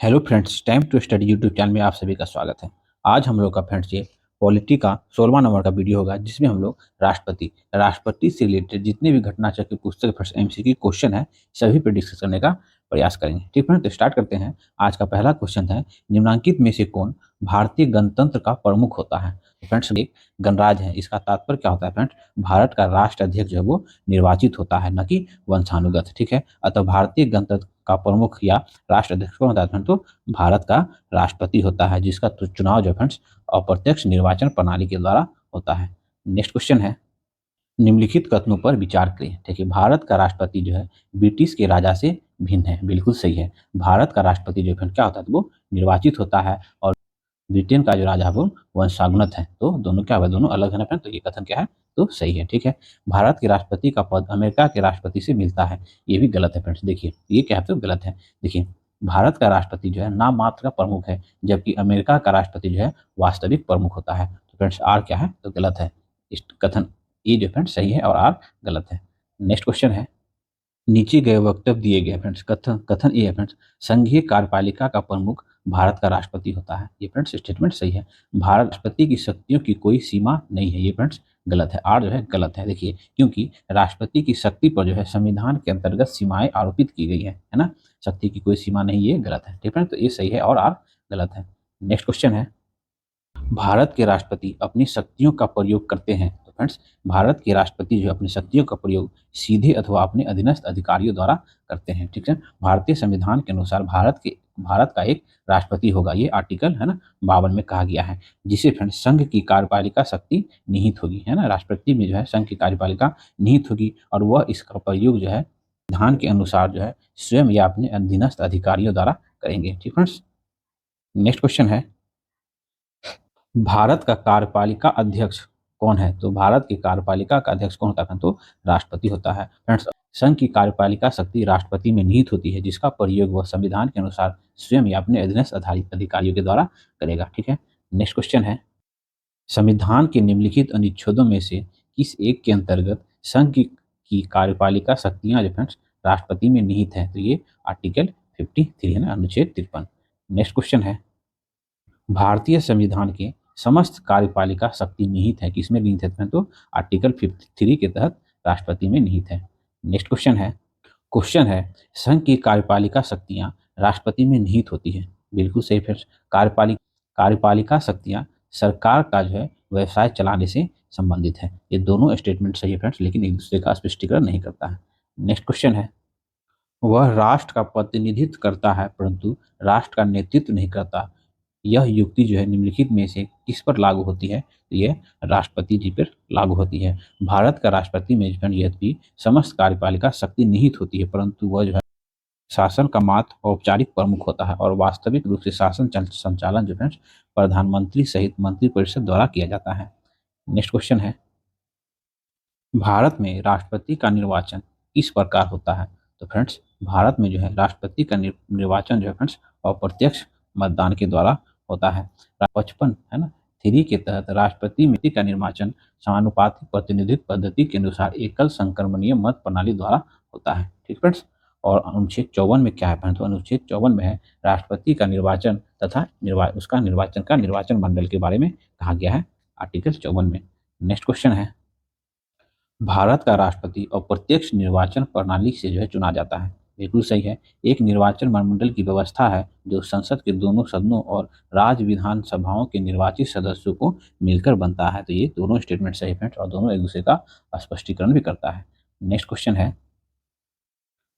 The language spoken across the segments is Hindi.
Hello friends, time to study YouTube channel में आप सभी का स्वागत है। आज हम लोग का फ्रेंड्स ये पॉलिटी का 16वां नंबर का वीडियो होगा, जिसमें हम लोग राष्ट्रपति से रिलेटेड जितने भी घटनाचक्र की पुस्तक फ्रेंड्स एमसीक्यू क्वेश्चन है, सभी पे डिस्कस करने का प्रयास करेंगे। ठीक है, तो स्टार्ट करते हैं। आज का पहला क्वेश्चन है, निम्नलिखित में से कौन भारतीय गणतंत्र का प्रमुख होता है? तो फ्रेंड्स एक गणराज है, इसका तात्पर्य क्या होता है फ्रेंड्स? भारत का राष्ट्राध्यक्ष जो है वो निर्वाचित होता है, न कि वंशानुगत। ठीक है, अतः भारतीय गणतंत्र का प्रमुख या राष्ट्राध्यक्ष कौन होता है फ्रेंड्स? तो भारत का राष्ट्रपति होता है, जिसका चुनाव जो फ्रेंड्स अप्रत्यक्ष निर्वाचन प्रणाली के द्वारा होता है। नेक्स्ट क्वेश्चन है, निम्नलिखित कथनों पर विचार करें। देखिए, भारत का राष्ट्रपति जो है ब्रिटिश के राजा से भिन्न है। बिल्कुल सही है, भारत का राष्ट्रपति जो है क्या होता है? तो वो निर्वाचित होता है, और ब्रिटेन का जो राजा है वो वंशानुगत है। तो दोनों क्या है? दोनों अलग है फ्रेंड। तो ये कथन क्या है? तो सही है। ठीक है, भारत के राष्ट्रपति का पद अमेरिका के राष्ट्रपति से मिलता है, ये भी गलत है फ्रेंड्स। देखिए, ये क्या है? तो गलत है। देखिए, भारत का राष्ट्रपति जो है नाम मात्र का प्रमुख है, जबकि अमेरिका का राष्ट्रपति जो है वास्तविक प्रमुख होता है। तो फ्रेंड्स आर क्या है? तो गलत है। इस कथन ए जो फ्रेंड्स सही है और आर गलत है। नेक्स्ट क्वेश्चन है, नीचे गए वक्तव्य दिए गए फ्रेंड्स। कथन कथन ए है फ्रेंड्स, संघीय कार्यपालिका का प्रमुख भारत का राष्ट्रपति होता है। ये फ्रेंड्स स्टेटमेंट सही है। भारत राष्ट्रपति की शक्तियों की कोई सीमा नहीं है, ये फ्रेंड्स गलत है। आर जो है गलत है। देखिए, क्योंकि राष्ट्रपति की शक्ति पर जो है संविधान के अंतर्गत सीमाएं आरोपित की गई है ना। शक्ति की कोई सीमा नहीं, ये गलत है। ठीक है, तो ये सही है और आर गलत है। नेक्स्ट क्वेश्चन है, भारत के राष्ट्रपति अपनी शक्तियों का प्रयोग करते हैं। तो फ्रेंड्स भारत के राष्ट्रपति जो अपनी शक्तियों का प्रयोग सीधे अथवा अपने अधीनस्थ अधिकारियों द्वारा करते हैं। ठीक है, भारतीय संविधान के अनुसार भारत का एक राष्ट्रपति होगा, ये आर्टिकल है ना 52 में कहा गया है, जिसे फ्रेंड्स संघ की कार्यपालिका शक्ति निहित होगी, है ना। राष्ट्रपति में जो है संघ की कार्यपालिका निहित होगी, और वह इसका प्रयोग जो है संविधान के अनुसार जो है स्वयं या अपने अधीनस्थ अधिकारियों द्वारा करेंगे। ठीक फ्रेंड्स, नेक्स्ट क्वेश्चन है, भारत का कार्यपालिका अध्यक्ष कौन है? तो भारत की कार्यपालिका का अध्यक्ष कौन होता है? तो राष्ट्रपति होता है। फ्रेंड्स, संघ की कार्यपालिका शक्ति राष्ट्रपति में निहित होती है, जिसका प्रयोग वह संविधान के अनुसार स्वयं या अपने अधीनस्थ अधिकारियों के द्वारा करेगा। ठीक है, नेक्स्ट क्वेश्चन है, संविधान के निम्नलिखित अनुच्छेदों में से किस एक के अंतर्गत संघ की कार्यपालिका शक्तियां जो फ्रेंड्स राष्ट्रपति में निहित है? तो ये आर्टिकल 53 है ना, अनुच्छेद 53। नेक्स्ट क्वेश्चन है, भारतीय संविधान के समस्त कार्यपालिका शक्ति निहित है, किसमें निहित है? तो आर्टिकल 53 के तहत राष्ट्रपति में निहित है। नेक्स्ट क्वेश्चन है, संघ की कार्यपालिका शक्तियां राष्ट्रपति में निहित होती है। बिल्कुल सही फ्रेंड्स, कार्यपालिका शक्तियां सरकार का जो है व्यवसाय चलाने से संबंधित है। ये दोनों स्टेटमेंट सही है फ्रेंड्स, लेकिन एक दूसरे का स्पष्टीकरण नहीं करता है। नेक्स्ट क्वेश्चन है, वह राष्ट्र का प्रतिनिधित्व करता है परंतु राष्ट्र का नेतृत्व नहीं करता। यह युक्ति जो है निम्नलिखित में से किस पर लागू होती है? तो यह राष्ट्रपति जी पर लागू होती है। भारत का राष्ट्रपति में जो है यद्यपि समस्त कार्यपालिका शक्ति निहित होती है, परंतु वह जो है शासन का मात्र औपचारिक प्रमुख होता है, और वास्तविक रूप से शासन संचालन जो है प्रधानमंत्री सहित मंत्रिपरिषद द्वारा किया जाता है। नेक्स्ट क्वेश्चन है, भारत में राष्ट्रपति का निर्वाचन किस प्रकार होता है? तो फ्रेंड्स भारत में जो है राष्ट्रपति का निर्वाचन जो है फ्रेंड्स अप्रत्यक्ष मतदान के द्वारा होता है। 55 है ना 3 के तहत राष्ट्रपति में का निर्वाचन समानुपातिक प्रतिनिधित्व पद्धति के अनुसार एकल संक्रमणीय मत प्रणाली द्वारा होता है। ठीक फ्रेंड्स, और अनुच्छेद 54 में क्या है? तो अनुच्छेद 54 में है राष्ट्रपति का निर्वाचन तथा उसका निर्वाचन मंडल के बारे में कहा गया है, आर्टिकल 54 में। नेक्स्ट क्वेश्चन है, भारत का राष्ट्रपति अप्रत्यक्ष निर्वाचन प्रणाली से जो है चुना जाता है। बिल्कुल सही है, एक निर्वाचन मंडल की व्यवस्था है जो संसद के दोनों सदनों और राज्य विधानसभाओं के निर्वाचित सदस्यों को मिलकर बनता है। तो ये दोनों स्टेटमेंट सही फ्रेंड्स, और दोनों एक दूसरे का स्पष्टीकरण भी करता है। नेक्स्ट क्वेश्चन है,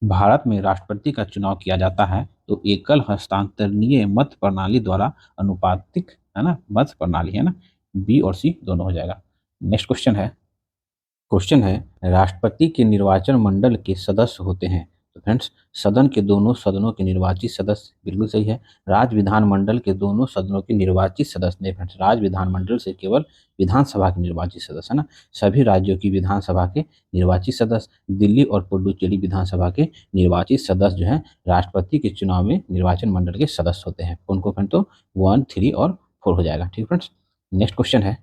भारत में राष्ट्रपति का चुनाव किया जाता है तो एकल हस्तांतरणीय मत प्रणाली द्वारा अनुपातिक है ना मत प्रणाली है ना, बी और सी दोनों हो जाएगा। नेक्स्ट क्वेश्चन है, राष्ट्रपति के निर्वाचन मंडल के सदस्य होते हैं। तो फ्रेंड्स सदन के दोनों सदनों के निर्वाचित सदस्य, बिल्कुल सही है, राज्य विधानमंडल के दोनों सदनों के निर्वाचित सदस्य नहीं फ्रेंड्स, राज्य विधानमंडल से केवल विधानसभा के निर्वाचित सदस्य है ना। सभी राज्यों की विधानसभा के निर्वाचित सदस्य, दिल्ली और पुडुचेरी विधानसभा के निर्वाचित सदस्य जो है राष्ट्रपति के चुनाव में निर्वाचन मंडल के सदस्य होते हैं। उनको फ्रेंड तो 1, 3 और 4 हो जाएगा। ठीक फ्रेंड्स, नेक्स्ट क्वेश्चन है,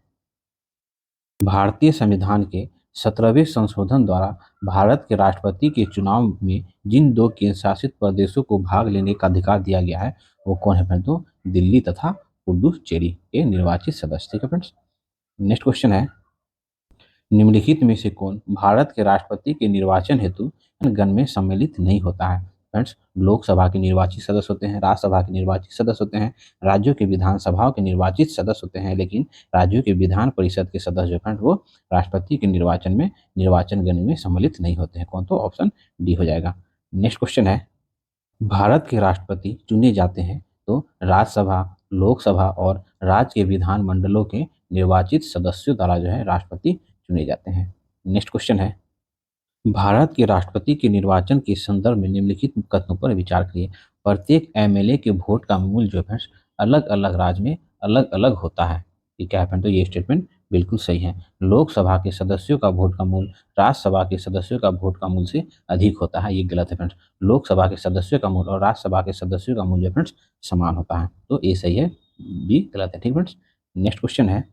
भारतीय संविधान के 17वें संशोधन द्वारा भारत के राष्ट्रपति के चुनाव में जिन दो केंद्र शासित प्रदेशों को भाग लेने का अधिकार दिया गया है वो कौन है फ्रेंड्स? तो दिल्ली तथा पुडुचेरी के निर्वाचित सदस्य। ठीक है फ्रेंड्स। नेक्स्ट क्वेश्चन है, निम्नलिखित में से कौन भारत के राष्ट्रपति के निर्वाचन हेतु गण में सम्मिलित नहीं होता है? फ्रेंड्स, लोकसभा के निर्वाचित सदस्य होते हैं, राज्यसभा के निर्वाचित सदस्य होते हैं, राज्यों के विधानसभाओं के निर्वाचित सदस्य होते हैं, लेकिन राज्यों के विधान परिषद के सदस्य जो फ्रेंड वो राष्ट्रपति के निर्वाचन में निर्वाचन गण में सम्मिलित नहीं होते हैं। कौन? तो ऑप्शन डी हो जाएगा। नेक्स्ट क्वेश्चन है, भारत के राष्ट्रपति चुने जाते हैं तो राज्यसभा, लोकसभा और राज्य के विधान मंडलों के निर्वाचित सदस्यों द्वारा जो है राष्ट्रपति चुने जाते हैं। नेक्स्ट क्वेश्चन है, भारत के राष्ट्रपति के निर्वाचन के संदर्भ में निम्नलिखित कथनों पर विचार करिए। प्रत्येक एमएलए के वोट का मूल्य जो है अलग अलग राज्य में अलग अलग होता है। ये क्या है? तो ये स्टेटमेंट बिल्कुल सही है। लोकसभा के सदस्यों का वोट का मूल्य राज्यसभा के सदस्यों का वोट का मूल्य से अधिक होता है। ये गलत है फ्रेंड्स। लोकसभा के सदस्यों का मूल्य और राज्यसभा के सदस्यों का मूल्य फ्रेंड्स समान होता है। तो ए सही है, बी गलत है। ठीक फ्रेंड्स। नेक्स्ट क्वेश्चन है,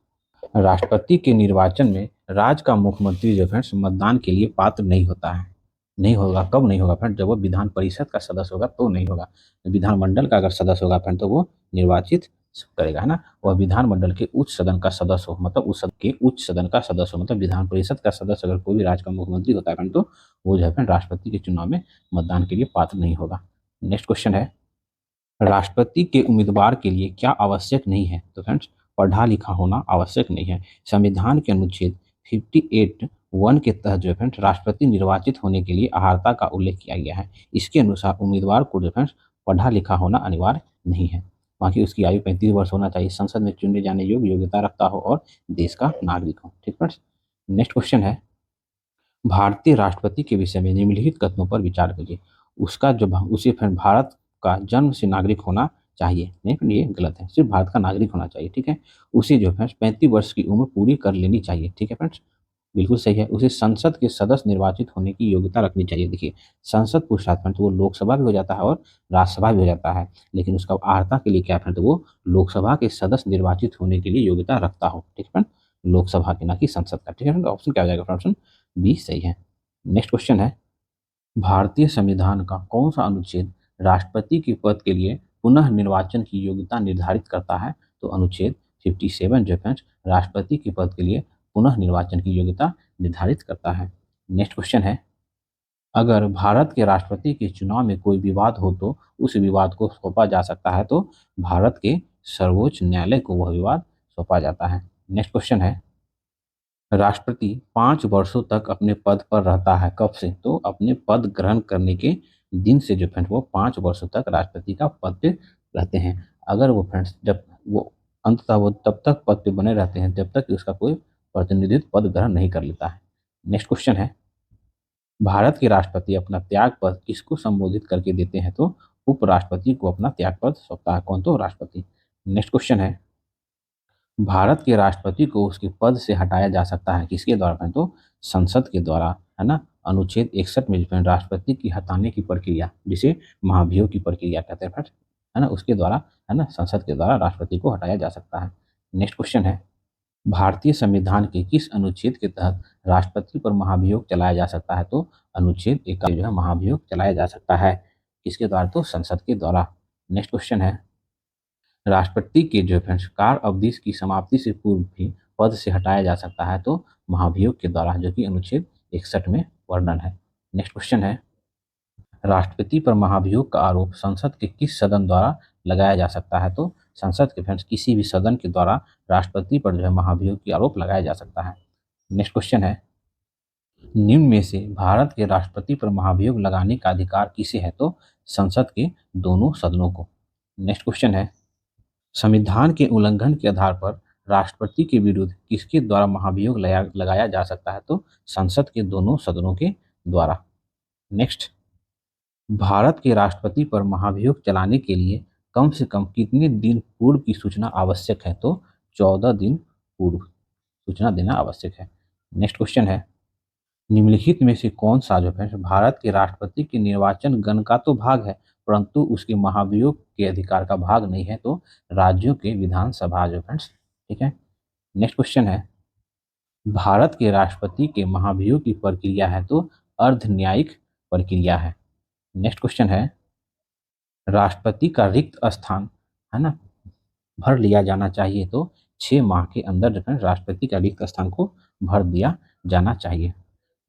राष्ट्रपति के निर्वाचन में राज्य का मुख्यमंत्री जो फ्रेंड्स मतदान के लिए पात्र नहीं होता है। नहीं होगा, कब नहीं होगा फ्रेंड? जब वो विधान परिषद का सदस्य होगा तो नहीं होगा। विधानमंडल का अगर सदस्य होगा फ्रेंड तो वो निर्वाचित करेगा, है ना। वह विधानमंडल के उच्च सदन का सदस्य हो, मतलब उस सदन के उच्च सदन का सदस्य हो, मतलब विधान परिषद का सदस्य अगर कोई भी राज्य का मुख्यमंत्री होता है फ्रेंड तो वो जो है फ्रेंड राष्ट्रपति के चुनाव में मतदान के लिए पात्र नहीं होगा। नेक्स्ट क्वेश्चन है, राष्ट्रपति के उम्मीदवार के लिए क्या आवश्यक नहीं है? तो फ्रेंड्स, पढ़ा लिखा होना आवश्यक नहीं है। संविधान के अनुच्छेद 58(1) के तहत जो फ्रेंड्स राष्ट्रपति निर्वाचित होने के लिए अर्हता का उल्लेख किया गया है। इसके अनुसार उम्मीदवार को जो फ्रेंड्स पढ़ा लिखा होना अनिवार्य नहीं है। बाकी उसकी आयु 35 वर्ष होना चाहिए, संसद में चुने जाने योग्य योग्यता रखता हो और देश का नागरिक हो। ठीक फ्रेंड्स। नेक्स्ट क्वेश्चन है, भारतीय राष्ट्रपति के विषय में निम्नलिखित कथनों पर विचार करिए। उसका जो उसे फिर भारत का जन्म से नागरिक होना चाहिए। नहीं, ये गलत है, सिर्फ भारत का नागरिक होना चाहिए। ठीक है। उसे जो है 35 वर्ष की उम्र पूरी कर लेनी चाहिए। ठीक है फ्रेंड्स, बिल्कुल सही है। उसे संसद के सदस्य निर्वाचित होने की योग्यता रखनी चाहिए। देखिए, संसद पूछता है तो वो लोकसभा भी हो जाता है और राज्यसभा भी हो जाता है, लेकिन उसका अर्हता के लिए क्या है तो वो लोकसभा के सदस्य निर्वाचित होने के लिए योग्यता रखता हो। ठीक है फ्रेंड, लोकसभा की, ना कि संसद का। ठीक है फ्रेंड, ऑप्शन क्या हो जाएगा? ऑप्शन बी सही है। नेक्स्ट क्वेश्चन है, भारतीय संविधान का कौन सा अनुच्छेद राष्ट्रपति के पद के लिए पुनः निर्वाचन की योग्यता निर्धारित करता है? तो अनुच्छेद 57 जो है राष्ट्रपति के पद के लिए पुनः निर्वाचन की योग्यता निर्धारित करता है। नेक्स्ट क्वेश्चन है, अगर भारत के राष्ट्रपति के चुनाव में कोई विवाद हो तो उस विवाद को सौंपा जा सकता है। तो भारत के सर्वोच्च न्यायालय को वह विवाद सौंपा जाता है। नेक्स्ट क्वेश्चन है, राष्ट्रपति 5 वर्षों तक अपने पद पर रहता है। कब से? तो अपने पद ग्रहण करने के दिन से जो फ्रेंड्स वो 5 वर्षों तक राष्ट्रपति का पद पे रहते हैं। अगर वो फ्रेंड्स जब वो अंततः वो तब तक पद पे बने रहते हैं जब तक कि उसका कोई प्रतिनिधित्व पद ग्रहण नहीं कर लेता है। नेक्स्ट क्वेश्चन है, भारत के राष्ट्रपति अपना त्याग पद किसको संबोधित करके देते हैं? तो उपराष्ट्रपति को अपना त्याग पद सौंपता है। कौन? तो राष्ट्रपति। नेक्स्ट क्वेश्चन है, भारत के राष्ट्रपति को उसके पद से हटाया जा सकता है किसके द्वारा? तो संसद के द्वारा, है ना। अनुच्छेद 61 में जो है राष्ट्रपति की हटाने की प्रक्रिया, जिसे महाभियोग की प्रक्रिया कहते हैं फ्रेंड्स, है ना, उसके द्वारा, है ना, संसद के द्वारा राष्ट्रपति को हटाया जा सकता है। नेक्स्ट क्वेश्चन है, भारतीय संविधान के किस अनुच्छेद के तहत राष्ट्रपति पर महाभियोग चलाया जा सकता है? तो अनुच्छेद 51 जो है महाभियोग चलाया जा सकता है किसके द्वारा? तो संसद के द्वारा। नेक्स्ट क्वेश्चन है, राष्ट्रपति के जो है कार्य अवधि की समाप्ति से पूर्व भी पद से हटाया जा सकता है। तो महाभियोग के द्वारा, जो कि अनुच्छेद 61 में वर्णन है। नेक्स्ट क्वेश्चन है, राष्ट्रपति पर महाभियोग का आरोप संसद के किस सदन द्वारा लगाया जा सकता है? तो संसद के फ्रेंड्स किसी भी सदन के द्वारा राष्ट्रपति पर जो है महाभियोग की आरोप लगाया जा सकता है। नेक्स्ट क्वेश्चन है, निम्न में से भारत के राष्ट्रपति पर महाभियोग लगाने का अधिकार किसे है? तो संसद के दोनों सदनों को। नेक्स्ट क्वेश्चन है, संविधान के उल्लंघन के आधार पर राष्ट्रपति के विरुद्ध किसके द्वारा महाभियोग लगाया जा सकता है? तो संसद के दोनों सदनों के द्वारा। नेक्स्ट, भारत के राष्ट्रपति पर महाभियोग चलाने के लिए कम से कम कितने दिन पूर्व की सूचना आवश्यक है? तो 14 दिन पूर्व सूचना देना आवश्यक है। नेक्स्ट क्वेश्चन है, निम्नलिखित में से कौन सा जो है भारत के राष्ट्रपति के निर्वाचन गण का तो भाग है परंतु उसके महाभियोग के अधिकार का भाग नहीं है? तो राज्यों के विधानसभा जो फ्रेंड्स। ठीक है। नेक्स्ट क्वेश्चन है, भारत के राष्ट्रपति के महाभियोग की प्रक्रिया है तो अर्ध न्यायिक प्रक्रिया है। नेक्स्ट क्वेश्चन है, राष्ट्रपति का रिक्त स्थान, है ना, भर लिया जाना चाहिए तो 6 माह के अंदर जो है राष्ट्रपति का रिक्त स्थान को भर दिया जाना चाहिए।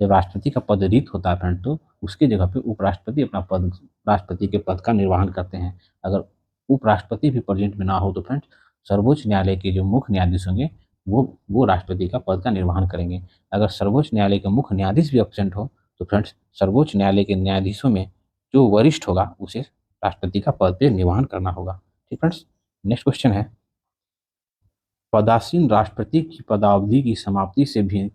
जब राष्ट्रपति का पद रिक्त होता है फ्रेंड तो उसके जगह पे उपराष्ट्रपति अपना पद, राष्ट्रपति के पद का निर्वहन करते हैं। अगर उपराष्ट्रपति भी प्रेजेंट में ना हो तो फ्रेंड्स सर्वोच्च न्यायालय के जो मुख्य न्यायाधीश होंगे वो राष्ट्रपति का पद का निर्वहन करेंगे। अगर सर्वोच्च न्यायालय के मुख्य न्यायाधीश भी एब्सेंट हो तो फ्रेंड्स सर्वोच्च न्यायालय के न्यायाधीशों में जो वरिष्ठ होगा उसे राष्ट्रपति का पद पे निर्वहन करना होगा। ठीक फ्रेंड्स, नेक्स्ट क्वेश्चन है, पदासीन राष्ट्रपति की पदावधि की समाप्ति से भी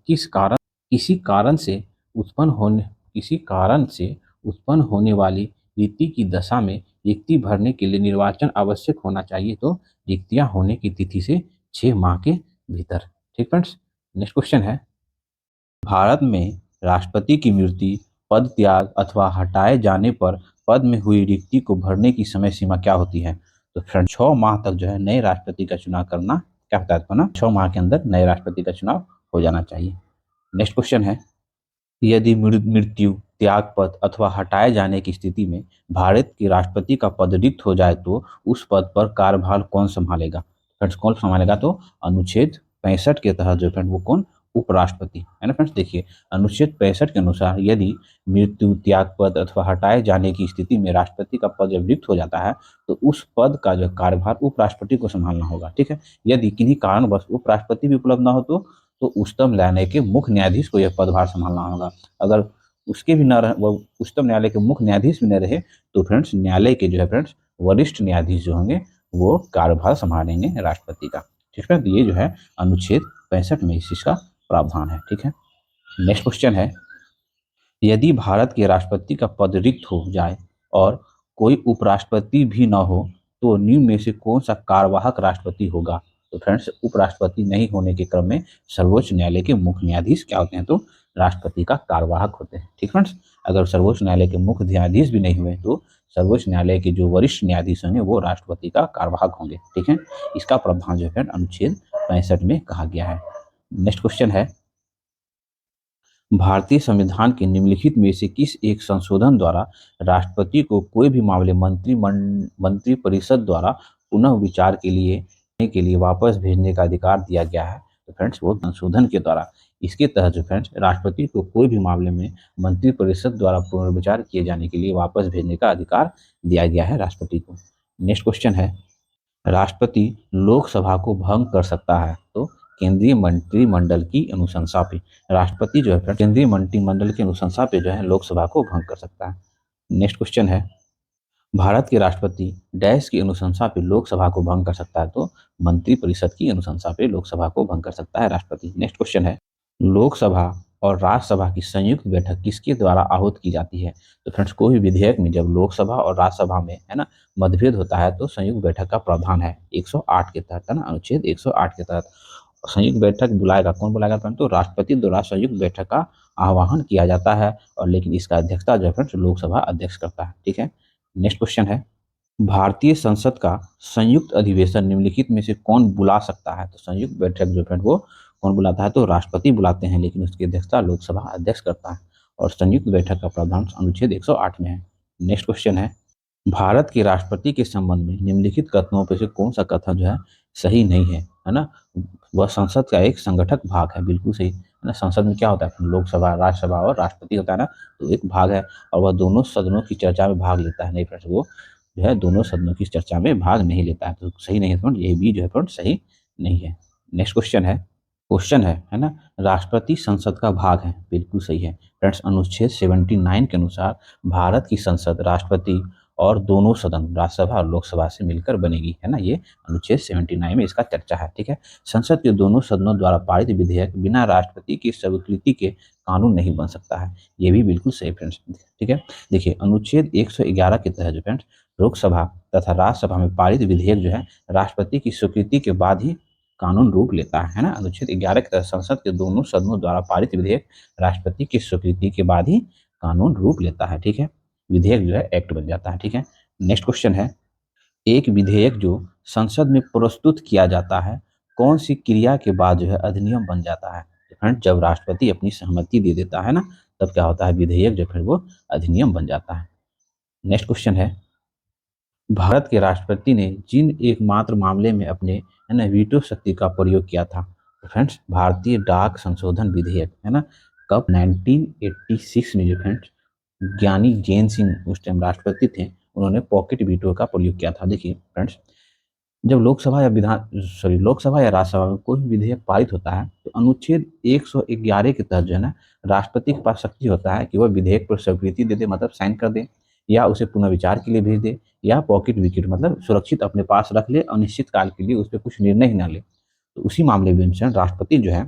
किसी कारण से उत्पन्न होने किसी कारण से उत्पन्न होने वाली रीति की दशा में रिक्ति भरने के लिए निर्वाचन आवश्यक होना चाहिए तो रिक्तियां होने की तिथि से 6 माह के भीतर। ठीक फ्रेंड्स, नेक्स्ट क्वेश्चन है, भारत में राष्ट्रपति की मृत्यु, पद त्याग अथवा हटाए जाने पर पद में हुई रिक्ति को भरने की समय सीमा क्या होती है? तो फ्रेंड 6 माह तक जो है नए राष्ट्रपति का चुनाव करना क्या होता है ना, 6 माह के अंदर नए राष्ट्रपति का चुनाव हो जाना चाहिए। नेक्स्ट क्वेश्चन है, यदि मृत्यु, त्यागपत्र अथवा हटाए जाने की स्थिति में भारत के राष्ट्रपति का पद रिक्त हो जाए तो उस पद पर कार्यभार कौन संभालेगा? फ्रेंड्स कौन संभालेगा? तो अनुच्छेद 65 के तहत जो फ्रेंड वो कौन? उपराष्ट्रपति, है ना फ्रेंड्स। देखिए अनुच्छेद 65 के अनुसार यदि मृत्यु, त्यागपत्र अथवा हटाए जाने की स्थिति में राष्ट्रपति का पद जब रिक्त हो जाता है तो उस पद का जो कार्यभार उपराष्ट्रपति को संभालना होगा। ठीक है, यदि किन्हीं कारणवश उपराष्ट्रपति भी उपलब्ध ना हो तो उच्चतम न्यायालय के मुख्य न्यायाधीश को यह पदभार संभालना होगा। अगर उसके भी न रहे, वो उच्चतम न्यायालय के मुख्य न्यायाधीश भी न रहे तो फ्रेंड्स न्यायालय के जो है फ्रेंड्स वरिष्ठ न्यायाधीश जो होंगे वो कार्यभार संभालेंगे राष्ट्रपति का। ठीक है, तो ये जो है अनुच्छेद 65 में इस चीज का प्रावधान है। ठीक है, नेक्स्ट क्वेश्चन है, यदि भारत के राष्ट्रपति का पद रिक्त हो जाए और कोई उपराष्ट्रपति भी न हो तो निम्न में से कौन सा कार्यवाहक राष्ट्रपति होगा? तो फ्रेंड्स उपराष्ट्रपति नहीं होने के क्रम में सर्वोच्च न्यायालय के मुख्य न्यायाधीश क्या होते हैं? तो राष्ट्रपति का कार्यवाहक होते हैं। ठीक फ्रेंड्स, अगर सर्वोच्च न्यायालय के मुख्य न्यायाधीश भी नहीं हुए तो सर्वोच्च न्यायालय के जो वरिष्ठ न्यायाधीश होंगे वो राष्ट्रपति का कार्यवाहक होंगे। ठीक है, इसका प्रावधान जो है अनुच्छेद 65 में कहा गया है। नेक्स्ट क्वेश्चन है, भारतीय संविधान के निम्नलिखित में से किस एक संशोधन द्वारा राष्ट्रपति को कोई भी मामले मंत्रिपरिषद द्वारा पुनः विचार के लिए वापस भेजने का अधिकार दिया गया है? तो फ्रेंड्स वो संशोधन के द्वारा, इसके तहत जो फ्रेंड्स राष्ट्रपति को कोई भी मामले में मंत्रिपरिषद द्वारा पुनर्विचार किए जाने के लिए वापस भेजने का अधिकार दिया गया है राष्ट्रपति को। नेक्स्ट क्वेश्चन है, राष्ट्रपति लोकसभा को भंग कर सकता है तो केंद्रीय मंत्रिमंडल की अनुशंसा पे राष्ट्रपति जो है केंद्रीय मंत्रिमंडल की अनुशंसा पे जो है लोकसभा को भंग कर सकता है। नेक्स्ट क्वेश्चन है, भारत के राष्ट्रपति डैश की अनुशंसा पे लोकसभा को भंग कर सकता है तो मंत्रिपरिषद की अनुशंसा पे लोकसभा को भंग कर सकता है राष्ट्रपति। नेक्स्ट क्वेश्चन है, लोकसभा और राज्यसभा की संयुक्त बैठक किसके द्वारा आहूत की जाती है? तो फ्रेंड्स कोई भी विधेयक में जब लोकसभा और राज्यसभा में है ना मतभेद होता है तो संयुक्त बैठक का प्रावधान है 108 के तहत, है ना, अनुच्छेद 108 के तहत संयुक्त बैठक बुलाएगा, कौन बुलाएगा? तो राष्ट्रपति द्वारा संयुक्त बैठक का आह्वान किया जाता है और लेकिन इसका अध्यक्षता जो है फ्रेंड्स लोकसभा अध्यक्ष करता है। ठीक है, नेक्स्ट क्वेश्चन है, भारतीय संसद का संयुक्त अधिवेशन निम्नलिखित में से कौन बुला सकता है? तो संयुक्त बैठक जो है वो कौन बुलाता है? तो राष्ट्रपति बुलाते हैं लेकिन उसकी अध्यक्षता लोकसभा अध्यक्ष करता है और संयुक्त बैठक का प्रावधान अनुच्छेद 108 में है। नेक्स्ट क्वेश्चन है, भारत के राष्ट्रपति के संबंध में निम्नलिखित कथनों पर से कौन सा कथन जो है सही नहीं है ना? वह संसद का एक संगठक भाग है, बिल्कुल सही है ना। संसद में क्या होता है? लोकसभा, राज्यसभा और राष्ट्रपति होता है ना, तो एक भाग है और वह दोनों सदनों की चर्चा में भाग लेता है। नहीं फ्रेंड्स वो जो है दोनों सदनों की चर्चा में भाग नहीं लेता है, तो सही नहीं है फ्रेंड, ये भी जो है फ्रेंड सही नहीं है। नेक्स्ट क्वेश्चन है ना, राष्ट्रपति संसद का भाग है, बिल्कुल सही है फ्रेंड्स। अनुच्छेद 79 के अनुसार भारत की संसद राष्ट्रपति और दोनों सदन राज्यसभा और लोकसभा से मिलकर बनेगी, है ना, ये अनुच्छेद 79 में इसका चर्चा है। ठीक है, संसद के दोनों सदनों द्वारा पारित विधेयक बिना राष्ट्रपति की स्वीकृति के कानून नहीं बन सकता है, ये भी बिल्कुल सही फ्रेंड्स। ठीक है, देखिए अनुच्छेद 111 के तहत जो फ्रेंड्स लोकसभा तथा राज्यसभा में पारित विधेयक जो है राष्ट्रपति की स्वीकृति के बाद ही कानून रूप लेता है ना। अनुच्छेद 11 के तहत संसद के दोनों सदनों द्वारा पारित विधेयक राष्ट्रपति की स्वीकृति के बाद ही कानून रूप लेता है। ठीक है, विधेयक जो है एक्ट बन जाता है। ठीक है, नेक्स्ट क्वेश्चन है, एक विधेयक जो संसद में प्रस्तुत किया जाता है कौन सी क्रिया के बाद जो है अधिनियम बन जाता है? फ्रेंड जब राष्ट्रपति अपनी सहमति दे देता है ना, तब क्या होता है, विधेयक जो फिर वो अधिनियम बन जाता है। नेक्स्ट क्वेश्चन है, भारत के राष्ट्रपति ने जिन एकमात्र मामले में अपने है ना वीटो शक्ति का प्रयोग किया था, तो फ्रेंड्स भारतीय डाक संशोधन विधेयक है ना, कब 1986 में जो फ्रेंड्स ज्ञानी जैन सिंह उस टाइम राष्ट्रपति थे, उन्होंने पॉकेट वीटो का प्रयोग किया था। देखिए फ्रेंड्स, जब लोकसभा या राज्यसभा में कोई भी विधेयक पारित होता है, तो अनुच्छेद 111 के तहत जो है ना, राष्ट्रपति के पास शक्ति होता है कि वह विधेयक पर स्वीकृति दे दे, मतलब साइन कर दे, या उसे पुनर्विचार के लिए भेज दे, या पॉकेट विकेट मतलब सुरक्षित अपने पास रख ले, अनिश्चित काल के लिए उस पर कुछ निर्णय ही ना ले। तो उसी मामले में राष्ट्रपति जो है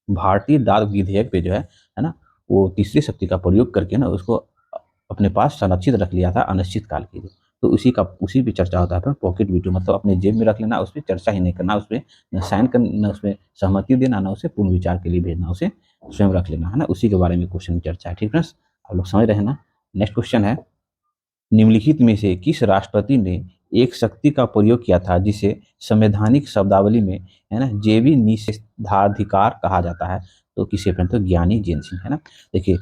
भारतीय डाक विधेयक पे जो है ना, वो तीसरी शक्ति का प्रयोग करके ना उसको अपने पास संरक्षित रख लिया था अनिश्चित काल के लिए। तो उसी पे चर्चा होता है फिर पॉकेट वीटो, मतलब अपने जेब में रख लेना, उस पर चर्चा ही नहीं करना, उस पर न साइन करना, न उसमें सहमति देना, ना उसे पूर्ण विचार के लिए भेजना, उसे स्वयं रख लेना, है ना। उसी के बारे में क्वेश्चन चर्चा है। ठीक फ्रेंड्स, आप लोग समझ रहे हैं ना। नेक्स्ट क्वेश्चन है, निम्नलिखित में से किस राष्ट्रपति ने एक शक्ति का प्रयोग किया था जिसे संवैधानिक शब्दावली में है ना जैवी निषेधाधिकार कहा जाता है? तो किसे फ्रेंड, तो ज्ञानी जैन सिंह, है ना। देखिए,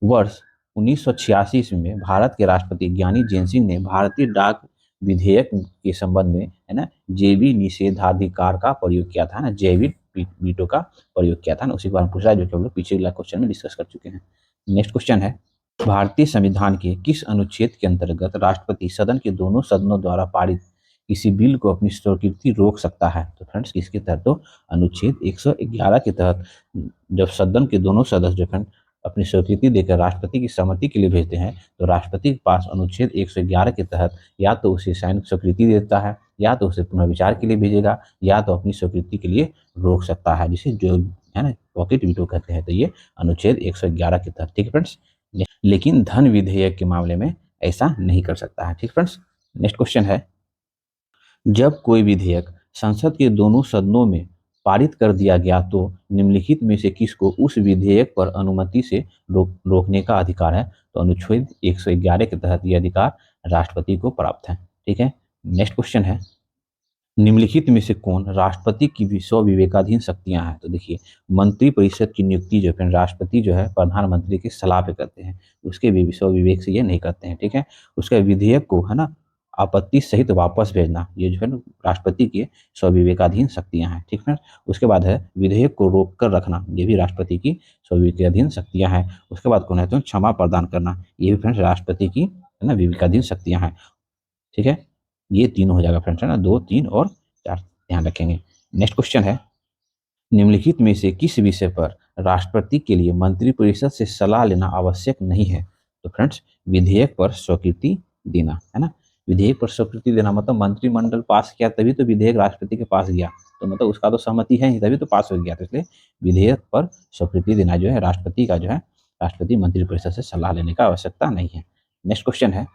वर्ष 1986 ईस्वी में भारत के राष्ट्रपति ज्ञानी जैन सिंह ने भारतीय डाक विधेयक के संबंध में है ना जैवी निषेधाधिकार का प्रयोग किया था ना, जैविक वीटो का प्रयोग किया था ना। उसी के बारे में पूछ रहा है, जो कि हम लोग पिछले क्वेश्चन में डिस्कस कर चुके हैं। नेक्स्ट क्वेश्चन है, भारतीय संविधान के किस अनुच्छेद के अंतर्गत राष्ट्रपति सदन के दोनों सदनों द्वारा पारित किसी बिल को अपनी स्वीकृति रोक सकता है? तो फ्रेंड्स किसके तहत, तो अनुच्छेद 111 के तहत जब सदन के दोनों सदस्य जो फ्रेंड अपनी स्वीकृति देकर राष्ट्रपति की सहमति के लिए भेजते हैं, तो राष्ट्रपति के पास अनुच्छेद 111 के तहत या तो उसे साइन स्वीकृति देता है, या तो उसे पुनर्विचार के लिए भेजेगा, या तो अपनी स्वीकृति के लिए रोक सकता है, जिसे जो है ना पॉकेट वीटो कहते हैं। तो ये अनुच्छेद 111 के तहत। ठीक है फ्रेंड्स, लेकिन धन विधेयक के मामले में ऐसा नहीं कर सकता है। ठीक फ्रेंड्स, नेक्स्ट क्वेश्चन है, जब कोई विधेयक संसद के दोनों सदनों में पारित कर दिया गया, तो निम्नलिखित में से किसको उस विधेयक पर अनुमति से रोकने का अधिकार है? तो अनुच्छेद 111 के तहत यह अधिकार राष्ट्रपति को प्राप्त है। ठीक है, नेक्स्ट क्वेश्चन है, निम्नलिखित में से कौन राष्ट्रपति की भी स्वविवेकाधीन शक्तियां हैं? तो देखिए, मंत्री परिषद की नियुक्ति जो है राष्ट्रपति जो है प्रधानमंत्री की सलाह पे करते हैं, उसके भी स्वविवेक से ये नहीं करते हैं। ठीक है, उसके विधेयक को है ना आपत्ति सहित वापस भेजना, ये जो है ना राष्ट्रपति की स्वविवेकाधीन शक्तियां हैं। ठीक है, उसके बाद है विधेयक को रोक कर रखना, ये भी राष्ट्रपति की स्वविवेकाधीन शक्तियां हैं। उसके बाद कौन है, तो क्षमा प्रदान करना, ये भी फ्रेंड्स राष्ट्रपति की है ना विवेकाधीन शक्तियां हैं। ठीक है, ये तीनों हो जाएगा फ्रेंड्स, है ना, 2, 3 और 4 ध्यान रखेंगे। नेक्स्ट क्वेश्चन है, निम्नलिखित में से किस विषय पर राष्ट्रपति के लिए मंत्रिपरिषद से सलाह लेना आवश्यक नहीं है? तो फ्रेंड्स विधेयक पर स्वीकृति देना, है ना। विधेयक पर स्वीकृति देना मतलब मंत्रिमंडल पास किया तभी तो विधेयक राष्ट्रपति के पास गया, तो मतलब उसका तो सहमति है ही, तभी तो पास हो गया। तो इसलिए विधेयक पर स्वीकृति देना जो है राष्ट्रपति का जो है, राष्ट्रपति मंत्रिपरिषद से सलाह लेने का आवश्यकता नहीं है। नेक्स्ट क्वेश्चन है,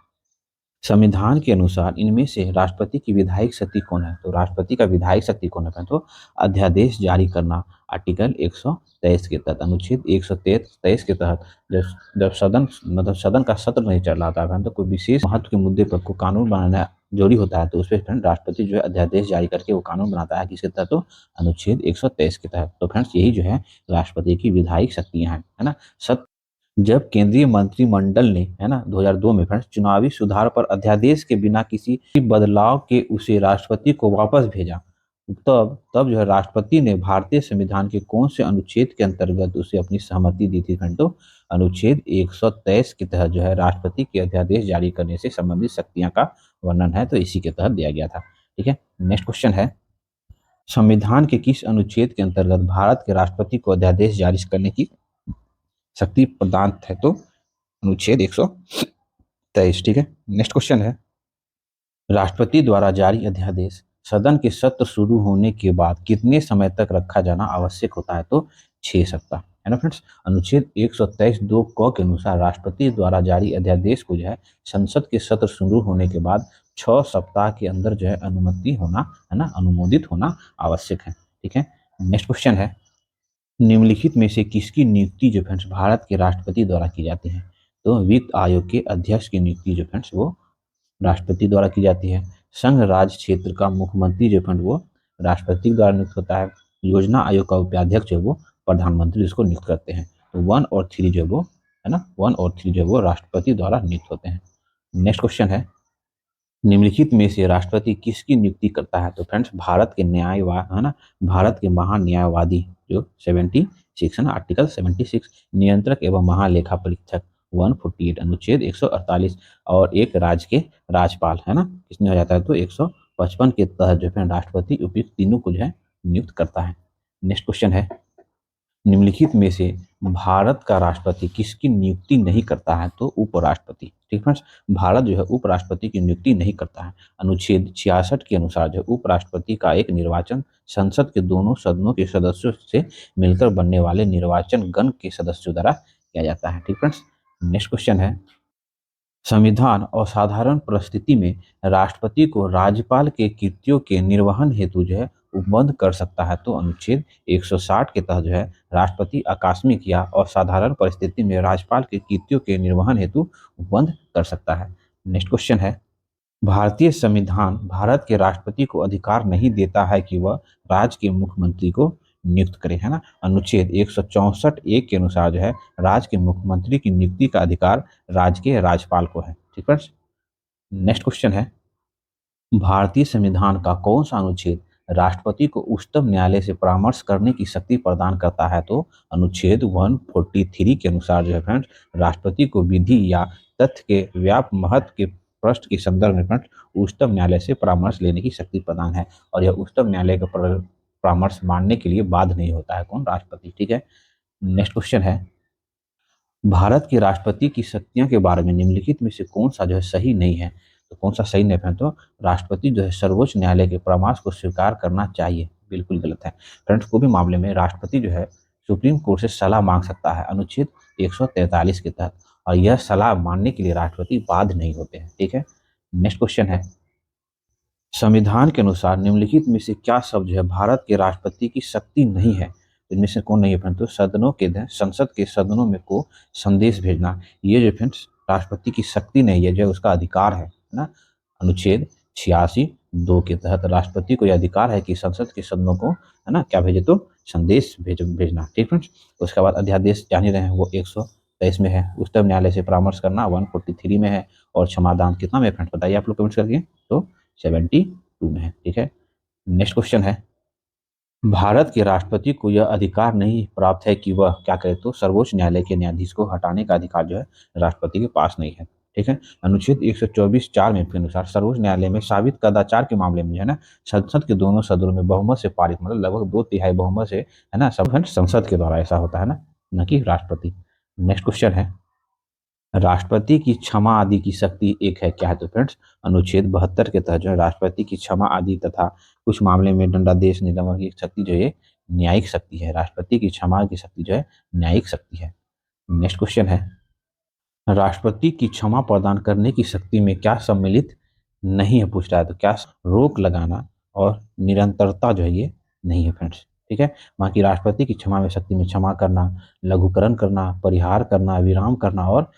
संविधान के अनुसार इनमें से राष्ट्रपति की विधायिक शक्ति कौन है? तो राष्ट्रपति का विधायिक शक्ति कौन है? तो अध्यादेश जारी करना, आर्टिकल 123 के तहत, अनुच्छेद 123 के तहत जब जब सदन मतलब सदन का सत्र नहीं चल रहा था, तो कोई विशेष महत्व के मुद्दे पर को कानून बनाना जरूरी होता है, तो उस पर राष्ट्रपति जो है अध्यादेश जारी करके वो कानून बनाता है, किसके तहत? तो अनुच्छेद 123 के तहत। तो फ्रेंड्स यही जो है राष्ट्रपति की विधायिक शक्तियां हैं, है ना। जब केंद्रीय मंत्रिमंडल ने है ना 2002 में फ्रेंड्स चुनावी सुधार पर अध्यादेश के बिना किसी बदलाव के उसे राष्ट्रपति को वापस भेजा, तब तब जो है राष्ट्रपति ने भारतीय संविधान के कौन से अनुच्छेद के अंतर्गत उसे अपनी सहमति दी थी फ्रेंड? तो अनुच्छेद 123 के तहत जो है राष्ट्रपति के अध्यादेश जारी करने से संबंधित शक्तियां का वर्णन है, तो इसी के तहत दिया गया था। ठीक है, नेक्स्ट क्वेश्चन है, संविधान के किस अनुच्छेद के अंतर्गत भारत के राष्ट्रपति को अध्यादेश जारी करने की शक्ति प्रदान है? तो अनुच्छेद 123। ठीक है, नेक्स्ट क्वेश्चन है, राष्ट्रपति द्वारा जारी अध्यादेश सदन के सत्र शुरू होने के बाद कितने समय तक रखा जाना आवश्यक होता है? तो 6 सप्ताह, है ना फ्रेंड्स। अनुच्छेद 123(2) क के अनुसार राष्ट्रपति द्वारा जारी अध्यादेश को जो है संसद के सत्र शुरू होने के बाद 6 सप्ताह के अंदर जो है अनुमति होना, है ना, अनुमोदित होना आवश्यक है। ठीक है, नेक्स्ट क्वेश्चन है, निम्नलिखित में से किसकी नियुक्ति जो फ्रेंड्स भारत के राष्ट्रपति द्वारा की जाती है? तो वित्त आयोग के अध्यक्ष की नियुक्ति जो फ्रेंड्स वो राष्ट्रपति द्वारा की जाती है। संघ राज्य क्षेत्र का मुख्यमंत्री जो फ्रेंड वो राष्ट्रपति द्वारा नियुक्त होता है। योजना आयोग का उपाध्यक्ष जो वो प्रधानमंत्री इसको नियुक्त करते हैं। तो 1 और 3 जो है वो है ना, 1 और 3 जो है वो राष्ट्रपति द्वारा नियुक्त होते हैं। नेक्स्ट क्वेश्चन है, निम्नलिखित में से राष्ट्रपति किसकी नियुक्ति करता है? तो फ्रेंड्स भारत के है ना, भारत के महान्यायवादी जो 76 है ना, आर्टिकल 76, नियंत्रक एवं महालेखा परीक्षक 148, अनुच्छेद 148, और एक राज्य के राज्यपाल है ना, किसमें हो जाता है? तो 155 के तहत जो है राष्ट्रपति उपयुक्त तीनों को जो है नियुक्त करता है। नेक्स्ट क्वेश्चन है, निम्नलिखित में से भारत का राष्ट्रपति किसकी नियुक्ति नहीं करता है? तो उपराष्ट्रपति। ठीक फ्रेंड्स, भारत जो है उपराष्ट्रपति की नियुक्ति नहीं करता है। अनुच्छेद 66 के अनुसार जो उपराष्ट्रपति का एक निर्वाचन संसद के दोनों सदनों के सदस्यों से मिलकर बनने वाले निर्वाचन गण के सदस्यों द्वारा किया जाता है। ठीक फ्रेंड्स, नेक्स्ट क्वेश्चन है, संविधान और साधारण परिस्थिति में राष्ट्रपति को राज्यपाल के कृत्यों के निर्वहन हेतु जो है उपबंध कर सकता है। तो अनुच्छेद 160 के तहत जो है राष्ट्रपति आकस्मिक या असाधारण परिस्थिति में राज्यपाल के कृत्यों के निर्वहन हेतु उपबंध कर सकता है। नेक्स्ट क्वेश्चन है, भारतीय संविधान भारत के राष्ट्रपति को अधिकार नहीं देता है कि वह राज्य के मुख्यमंत्री को नियुक्त करे, है ना। अनुच्छेद 164 एक के अनुसार जो है राज्य के मुख्यमंत्री की नियुक्ति का अधिकार राज्य के राज्यपाल को है। ठीक है। नेक्स्ट क्वेश्चन है, भारतीय संविधान का कौन सा अनुच्छेद राष्ट्रपति को उच्चतम न्यायालय से परामर्श करने की शक्ति प्रदान करता है? तो अनुच्छेद 143 के अनुसार जो है फ्रेंड्स राष्ट्रपति को विधि या तथ्य के व्यापक महत्व के प्रश्न के संदर्भ में फ्रेंड्स उच्चतम न्यायालय से परामर्श लेने की शक्ति प्रदान है, और यह उच्चतम न्यायालय का परामर्श मानने के लिए बाध्य नहीं होता है कौन? राष्ट्रपति। ठीक है। नेक्स्ट क्वेश्चन है, भारत के राष्ट्रपति की शक्तियों के बारे में निम्नलिखित में से कौन सा जो है सही नहीं है? तो कौन सा सही नहीं है? तो राष्ट्रपति जो है सर्वोच्च न्यायालय के परामर्श को स्वीकार करना चाहिए, बिल्कुल गलत है। फ्रेंड्स, कोई भी मामले में राष्ट्रपति जो है सुप्रीम कोर्ट से सलाह मांग सकता है अनुच्छेद 143 के तहत, और यह सलाह मानने के लिए राष्ट्रपति बाध्य नहीं होते हैं। ठीक है। नेक्स्ट क्वेश्चन है, संविधान के अनुसार निम्नलिखित में से क्या शब्द जो है भारत के राष्ट्रपति की शक्ति नहीं है? इनमें से कौन नहीं है? परंतु सदनों के संसद के सदनों में को संदेश भेजना, ये जो फ्रेंड्स राष्ट्रपति की शक्ति नहीं है, जो उसका अधिकार है ना। अनुच्छेद 86(2) के तहत राष्ट्रपति को यह अधिकार है कि संसद के सदनों को है ना क्या भेजे? तो संदेश भेजना। ठीक फ्रेंड्स। उसके बाद अध्यादेश जान ही रहे हैं वो 123 में है, उच्चतम न्यायालय से परामर्श करना 143 में है, और क्षमादान कितना में फ्रेंड्स बताइए आप लोग कमेंट्स करके? तो 72 में है। ठीक है। नेक्स्ट क्वेश्चन है, भारत के राष्ट्रपति को यह अधिकार नहीं प्राप्त है कि वह क्या करे? तो सर्वोच्च न्यायालय के न्यायाधीश को हटाने का अधिकार जो है राष्ट्रपति के पास नहीं है। ठीक है। अनुच्छेद 124(4) में के अनुसार सर्वोच्च न्यायालय में साबित कदाचार के मामले में जो है ना संसद के दोनों सदनों में बहुमत से पारित, मतलब लगभग 2/3 बहुमत से है ना, सब संसद के द्वारा ऐसा होता है ना, न कि राष्ट्रपति। नेक्स्ट क्वेश्चन है, राष्ट्रपति की क्षमा आदि की शक्ति एक है, क्या है? तो फ्रेंड्स अनुच्छेद 72 के तहत जो है राष्ट्रपति की क्षमा आदि तथा कुछ मामले में दंडादेश निलंबन की शक्ति जो है न्यायिक शक्ति है। राष्ट्रपति की क्षमा की शक्ति जो है न्यायिक शक्ति है। नेक्स्ट क्वेश्चन है, राष्ट्रपति की क्षमा प्रदान करने की शक्ति में क्या सम्मिलित नहीं है? पूछ रहा है। तो क्या? रोक लगाना और निरंतरता जो है ये नहीं है फ्रेंड्स। ठीक है। बाकी राष्ट्रपति की क्षमा में शक्ति में क्षमा करना, लघुकरण करना, परिहार करना, विराम करना और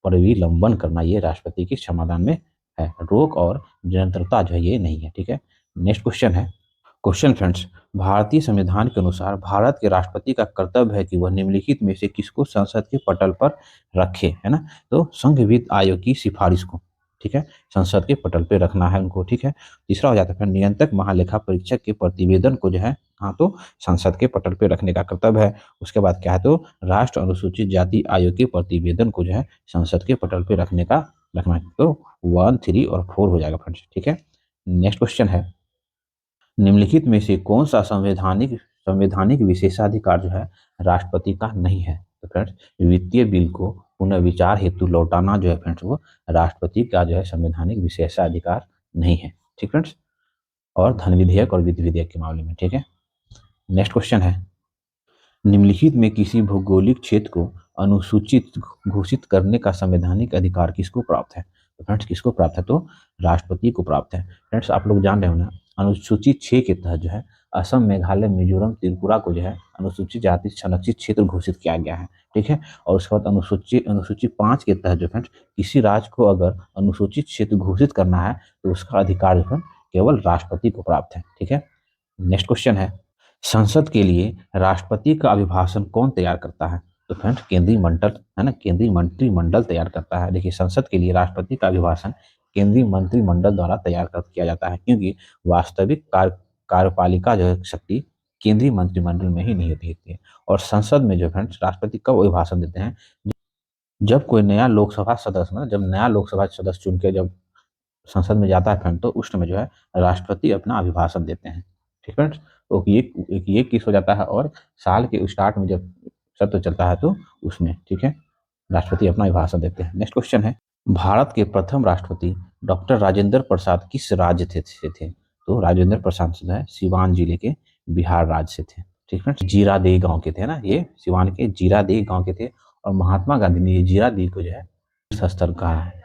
परिविलंबन करना, ये राष्ट्रपति के क्षमादान में है। रोक और निरंतरता जो है ये नहीं है। ठीक है। नेक्स्ट क्वेश्चन है, क्वेश्चन फ्रेंड्स, भारतीय संविधान के अनुसार भारत के राष्ट्रपति का कर्तव्य है कि वह निम्नलिखित में से किसको संसद के पटल पर रखे, है ना? तो संघ वित्त आयोग की सिफारिश को, ठीक है, संसद के पटल पे रखना है उनको। ठीक है। तीसरा हो जाता है फिर नियंत्रक महालेखा परीक्षक के प्रतिवेदन को जो है हाँ तो संसद के पटल पे रखने का कर्तव्य है। उसके बाद क्या है? तो राष्ट्र अनुसूचित जाति आयोग के प्रतिवेदन को जो है संसद के पटल पे रखना है। तो 1, 3 और 4 हो जाएगा फ्रेंड्स। ठीक है। नेक्स्ट क्वेश्चन है, निम्नलिखित में से कौन सा संवैधानिक विशेषाधिकार जो है राष्ट्रपति का नहीं है? तो फ्रेंड्स वित्तीय बिल को पुनः विचार हेतु लौटाना जो है फ्रेंड्स वो राष्ट्रपति का जो है संवैधानिक विशेषाधिकार नहीं है। ठीक फ्रेंड्स। और धन विधेयक और विधि विधेयक के मामले में। ठीक है। नेक्स्ट क्वेश्चन है, निम्नलिखित में किसी भौगोलिक क्षेत्र को अनुसूचित घोषित करने का संवैधानिक अधिकार किसको प्राप्त है? तो फ्रेंड्स किसको प्राप्त है? तो राष्ट्रपति को प्राप्त है। फ्रेंड्स आप लोग जान रहे हो ना, अनुसूची 6 के तहत जो है असम, मेघालय, मिजोरम, त्रिपुरा को जो है अनुसूचित जाति संरक्षित क्षेत्र घोषित किया गया है। ठीक है। और उसके बाद अनुसूची 5 के तहत जो फ्रेंड्स किसी राज्य को अगर अनुसूचित क्षेत्र घोषित करना है तो उसका अधिकार जो है केवल राष्ट्रपति को प्राप्त है। ठीक है। नेक्स्ट क्वेश्चन है, संसद के लिए राष्ट्रपति का अभिभाषण कौन तैयार करता है? तो फ्रेंड्स केंद्रीय मंडल है ना, केंद्रीय मंत्रिमंडल तैयार करता है। देखिए संसद के लिए राष्ट्रपति का अभिभाषण केंद्रीय मंत्रिमंडल द्वारा तैयार किया जाता है, क्योंकि वास्तविक कार्यपालिका जो है शक्ति केंद्रीय मंत्रिमंडल में ही नहीं होती है। और संसद में जो फ्रेंड्स राष्ट्रपति कब अभिभाषण देते हैं? जब कोई नया लोकसभा सदस्य, मतलब जब नया लोकसभा सदस्य चुन के जब संसद में जाता है फ्रेंड, तो उस समय जो है राष्ट्रपति अपना अभिभाषण देते हैं। ठीक है, तो ये किस हो जाता है, और साल के स्टार्ट में जब सत्र चलता है तो उसमें, ठीक है, राष्ट्रपति अपना अभिभाषण देते हैं। नेक्स्ट क्वेश्चन है, भारत के प्रथम राष्ट्रपति डॉक्टर राजेंद्र प्रसाद किस राज्य से थे? तो राजेंद्र प्रसाद जो है सिवान जिले के बिहार राज्य से थे। ठीक है, जीरादेई गांव के थे ना, ये सिवान के जीरादेई गांव के थे। और महात्मा गांधी ने ये जीरादेई को जो है स्थल कहा है।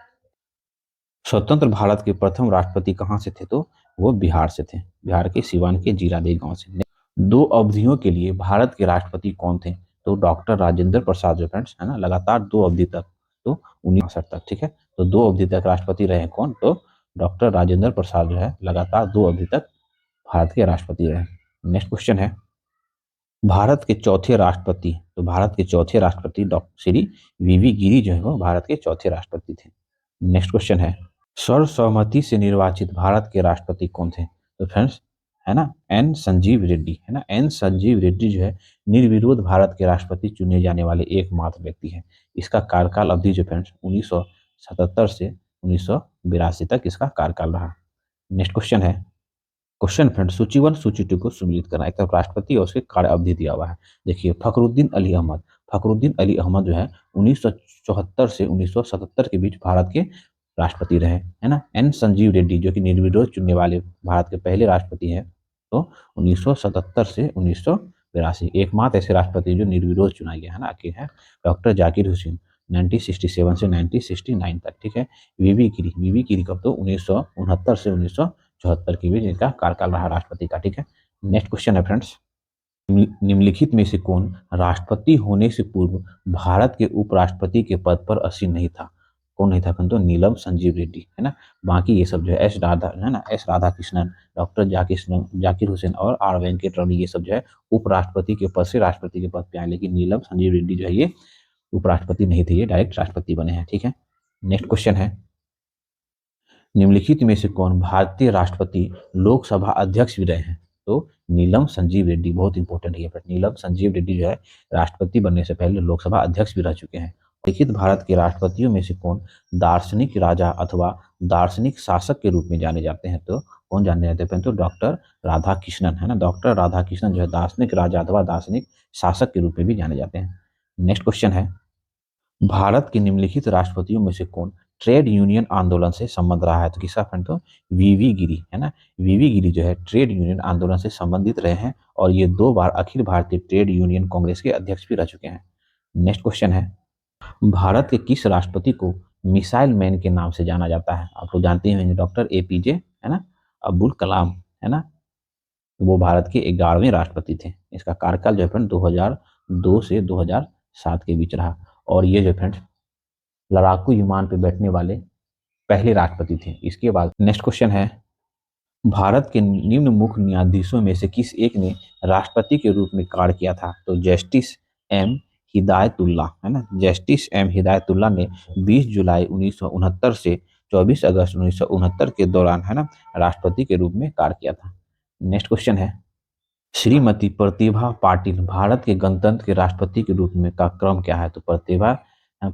स्वतंत्र भारत के प्रथम राष्ट्रपति कहाँ से थे? तो वो बिहार से थे, बिहार के सिवान के जीरादेई गांव से। दो अवधियों के लिए भारत के राष्ट्रपति कौन थे? तो डॉक्टर राजेंद्र प्रसाद जो फ्रेंड्स है ना, लगातार 2 अवधि तक, तो 1962 तक। ठीक है, तो 2 अवधि तक राष्ट्रपति रहे कौन? तो डॉक्टर राजेंद्र प्रसाद जो है लगातार 2 अवधि तक भारत के राष्ट्रपति रहे। नेक्स्ट क्वेश्चन है, भारत के चौथे राष्ट्रपति, तो भारत के चौथे राष्ट्रपति डॉक्टर श्री वीवी गिरी जो है वो भारत के चौथे राष्ट्रपति थे। नेक्स्ट क्वेश्चन है, सर्वसम्मति से निर्वाचित भारत के राष्ट्रपति कौन थे? तो फ्रेंड्स है ना, एन संजीव रेड्डी है ना, एन संजीव रेड्डी जो है निर्विरोध भारत के राष्ट्रपति चुने जाने वाले एकमात्र व्यक्ति हैं। इसका कार्यकाल अवधि जो फ्रेंड्स 1977 से 1982 तक इसका कार्यकाल रहा। नेक्स्ट क्वेश्चन है, क्वेश्चन फ्रेंड सूची 1 सूची 2 को सम्मिलित करना। एक तरफ राष्ट्रपति और उसके कार्य अवधि दिया हुआ है। देखिए फखरुद्दीन अली अहमद, फखरुद्दीन अली अहमद जो है 1974 से 1977 के बीच भारत के राष्ट्रपति रहे, है ना। एन संजीव रेड्डी जो कि निर्विरोध चुनने वाले भारत के पहले राष्ट्रपति हैं, तो 1977 से 1982 एकमात्र ऐसे राष्ट्रपति जो निर्विरोध चुना गया है ना, कि है डॉक्टर जाकिर हुसैन 1967 से 1969 तक। ठीक है, वीवी गिरी कब? तो 1969 से 1974 के बीच इनका कार्यकाल रहा राष्ट्रपति का। ठीक है, नेक्स्ट क्वेश्चन है फ्रेंड्स, निम्नलिखित में से कौन राष्ट्रपति होने से पूर्व भारत के उपराष्ट्रपति के पद पर आसीन नहीं था? कौन नहीं था? तो नीलम संजीव रेड्डी, है ना। बाकी ये सब जो है एस राधा है ना, एस राधा कृष्णन, डॉक्टर जाकिर हुसैन और आर वेंकट रमन, ये सब जो है उपराष्ट्रपति के पद से राष्ट्रपति के पद पे आए, लेकिन नीलम संजीव रेड्डी जो है ये उपराष्ट्रपति नहीं थे, ये डायरेक्ट राष्ट्रपति बने हैं। ठीक है, नेक्स्ट क्वेश्चन है, निम्नलिखित में से कौन भारतीय राष्ट्रपति लोकसभा अध्यक्ष भी रहे हैं? तो नीलम संजीव रेड्डी, बहुत इंपॉर्टेंट है। नीलम संजीव रेड्डी जो है राष्ट्रपति बनने से पहले लोकसभा अध्यक्ष भी रह चुके हैं। लिखित भारत के राष्ट्रपतियों में से कौन दार्शनिक राजा अथवा दार्शनिक शासक के रूप में जाने जाते हैं? तो कौन जाने जाते हैं? तो डॉक्टर राधा कृष्णन, है ना। डॉक्टर राधा कृष्णन जो है दार्शनिक राजा अथवा दार्शनिक शासक के रूप में भी जाने जाते हैं। नेक्स्ट क्वेश्चन है, भारत के निम्नलिखित राष्ट्रपतियों में से कौन ट्रेड यूनियन आंदोलन से संबंध रहा है? तो किसका फ्रेंड? तो वीवी गिरी, है ना। वीवी गिरी जो है ट्रेड यूनियन आंदोलन से संबंधित रहे हैं, और ये 2 बार अखिल भारतीय ट्रेड यूनियन कांग्रेस के अध्यक्ष भी रह चुके हैं। नेक्स्ट क्वेश्चन है, भारत के किस राष्ट्रपति को मिसाइल मैन के नाम से जाना जाता है? आप लोग जानते हैं डॉक्टर एपीजे, है ना, अब्दुल कलाम, है ना। वो भारत के 11वें राष्ट्रपति थे। इसका कार्यकाल जो है फ्रेंड 2002 से 2007 के बीच रहा, और ये जो फ्रेंड लड़ाकू विमान पे बैठने वाले पहले राष्ट्रपति थे। इसके बाद नेक्स्ट क्वेश्चन है, भारत के निम्न मुख्य न्यायाधीशों में से किस एक ने राष्ट्रपति के रूप में कार्य किया था? तो जस्टिस एम हिदायतुल्ला, है ना। जस्टिस एम हिदायतुल्ला ने 20 जुलाई 1969 से 24 अगस्त 1969 के दौरान, है ना, राष्ट्रपति के रूप में कार्य किया था। नेक्स्ट क्वेश्चन है, श्रीमती प्रतिभा पाटिल भारत के गणतंत्र के राष्ट्रपति के रूप में का क्रम क्या है? तो प्रतिभा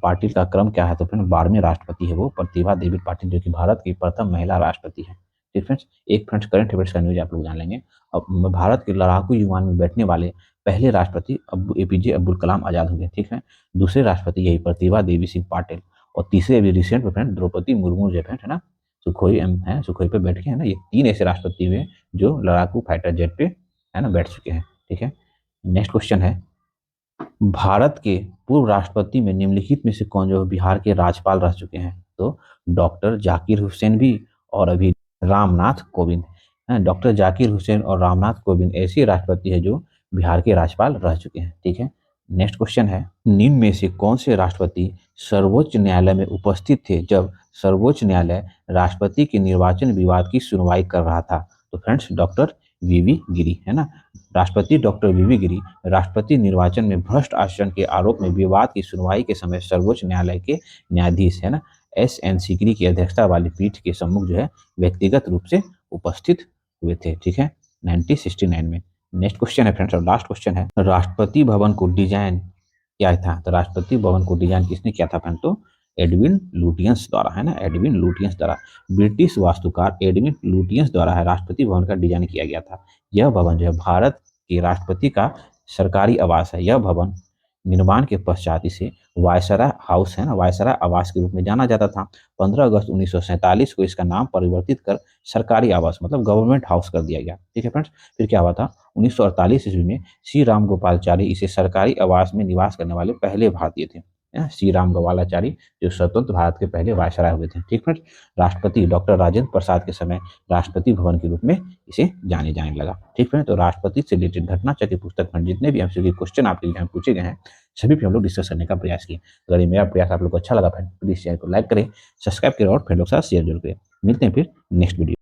पाटिल का क्रम क्या है? तो फ्रेंड 12वें राष्ट्रपति है वो प्रतिभा देवी पाटिल, जो कि भारत की प्रथम महिला राष्ट्रपति है। ठीक फ्रेंड्स, एक फ्रेंड्स करंट अफेयर्स का न्यूज आप लोग जान लेंगे। अब भारत के लड़ाकू विमान में बैठने वाले पहले राष्ट्रपति एपीजे अब्दुल कलाम आजाद होंगे। ठीक है, दूसरे राष्ट्रपति यही प्रतिभा देवी सिंह पाटिल, और तीसरे अभी रिसेंट में फ्रेंड द्रौपदी मुर्मू जो है ना, सुखोई है, सुखोई पे बैठ के, है ना। ये 3 ऐसे राष्ट्रपति हुए जो लड़ाकू फाइटर जेट पे, है ना, बैठ चुके हैं। ठीक है, नेक्स्ट क्वेश्चन है, भारत के पूर्व राष्ट्रपति में निम्नलिखित में से कौन जो बिहार के राज्यपाल रह चुके हैं? तो डॉक्टर जाकिर हुसैन भी, और अभी रामनाथ कोविंद। डॉक्टर जाकिर हुसैन और रामनाथ कोविंद ऐसे राष्ट्रपति है जो बिहार के राज्यपाल रह चुके हैं। ठीक है, नेक्स्ट क्वेश्चन है, निम्न में से कौन से राष्ट्रपति सर्वोच्च न्यायालय में उपस्थित थे जब सर्वोच्च न्यायालय राष्ट्रपति के निर्वाचन विवाद की सुनवाई कर रहा था? तो फ्रेंड्स डॉक्टर वीवी गिरी, है ना। राष्ट्रपति डॉक्टर वीवी गिरी राष्ट्रपति निर्वाचन में भ्रष्ट आचरण के आरोप में विवाद की सुनवाई के समय सर्वोच्च न्यायालय के न्यायाधीश है ना एस.एन. सीकरी की अध्यक्षता वाली पीठ के सम्मुख जो है व्यक्तिगत रूप से उपस्थित हुए थे। ठीक है, 1969 में। नेक्स्ट क्वेश्चन है फ्रेंड्स और लास्ट क्वेश्चन है, राष्ट्रपति भवन को डिजाइन क्या था? तो राष्ट्रपति भवन को डिजाइन किसने किया था फ्रेंड? तो एडविन लुटियंस द्वारा, है ना, एडविन लुटियंस द्वारा। ब्रिटिश वास्तुकार एडविन लुटियंस द्वारा है राष्ट्रपति भवन का डिजाइन किया गया था। यह भवन जो है भारत के राष्ट्रपति का सरकारी आवास है। यह भवन निर्माण के पश्चात इसे वायसराय हाउस, है ना, वायसराय आवास के रूप में जाना जाता था। 15 अगस्त 1947 को इसका नाम परिवर्तित कर सरकारी आवास मतलब गवर्नमेंट हाउस कर दिया गया। ठीक है फ्रेंड्स, फिर क्या हुआ था 1948 ईस्वी में श्री राम गोपालाचारी इसे सरकारी आवास में निवास करने वाले पहले भारतीय थे। श्री राम गोपालाचारी जो स्वतंत्र भारत के पहले वायसराय हुए थे। ठीक फ्रेंड्स, राष्ट्रपति डॉक्टर राजेंद्र प्रसाद के समय राष्ट्रपति भवन के रूप में इसे जाने जाने लगा। ठीक फ्रेंड्स, तो राष्ट्रपति से रिलेटेड घटना चक्र पुस्तक में जितने भी एमसीक्यू क्वेश्चन आपके एग्जाम पूछे गए हैं सभी पे हम लोग डिस्कस करने का प्रयास किए। अगर ये मेरा प्रयास आप लोग को अच्छा लगा फ्रेंड प्लीज चैनल को लाइक करें, सब्सक्राइब करें और फ्रेंड लोग के साथ शेयर जरूर करें। मिलते हैं फिर नेक्स्ट वीडियो।